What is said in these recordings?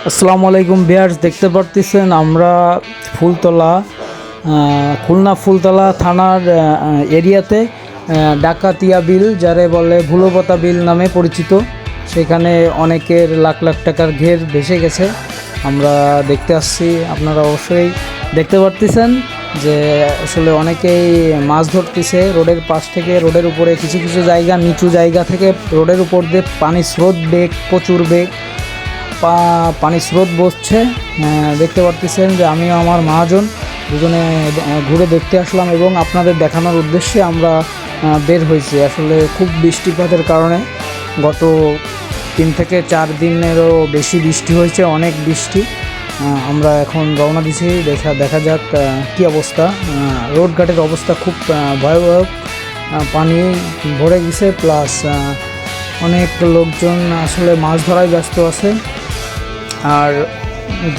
আসসালামু আলাইকুম ভিউয়ার্স, দেখতে পারতেছেন আমরা ফুলতলা খুলনা ফুলতলা থানার এরিয়াতে ডাকাতিয়া বিল, যারে বলে ভুলপতা বিল নামে পরিচিত। সেখানে অনেকের লাখ লাখ টাকার ঘের ভেসে গেছে। আমরা দেখতে আসছি, আপনারা অবশ্যই দেখতে পারতেছেন যে আসলে অনেকেই মাছ ধরতেছে রোডের পাশ থেকে। রোডের উপরে কিছু কিছু জায়গা, নিচু জায়গা থেকে রোডের উপর দিয়ে পানির স্রোত বেগ, প্রচুর বেগ পানির স্রোত বসছে। দেখতে পারতেছেন যে আমিও আমার মহাজন দুজনে ঘুরে দেখতে আসলাম এবং আপনাদের দেখানোর উদ্দেশ্যে আমরা বের হয়েছি। আসলে খুব বৃষ্টিপাতের কারণে গত 3 থেকে 4 দিনেরও বেশি বৃষ্টি হয়েছে, অনেক বৃষ্টি। আমরা এখন রওনা দিছি, দেখা যাক কী অবস্থা। রোডঘাটের অবস্থা খুব ভয়াবহ, পানি ভরে গেছে, প্লাস অনেক লোকজন আসলে মাছ ধরায় ব্যস্ত আছে। আর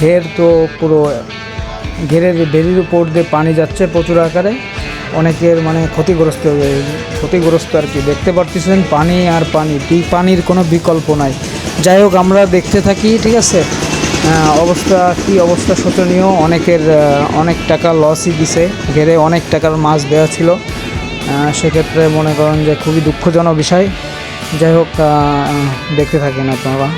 ঘের তো পুরো ঘেরের বেরির উপর দিয়ে পানি যাচ্ছে প্রচুর আকারে, অনেকের মানে ক্ষতিগ্রস্ত আর কি। দেখতে পারতেছেন পানি আর পানি, পানির কোনো বিকল্প নাই। যাই হোক, আমরা দেখতে থাকি, ঠিক আছে। অবস্থা শোচনীয়। অনেকের অনেক টাকা লসই দিছে, ঘেরে অনেক টাকার মাছ দেওয়া ছিল। সেক্ষেত্রে মনে করেন যে খুবই দুঃখজনক বিষয়। যাই হোক, দেখতে থাকেন আপনারা।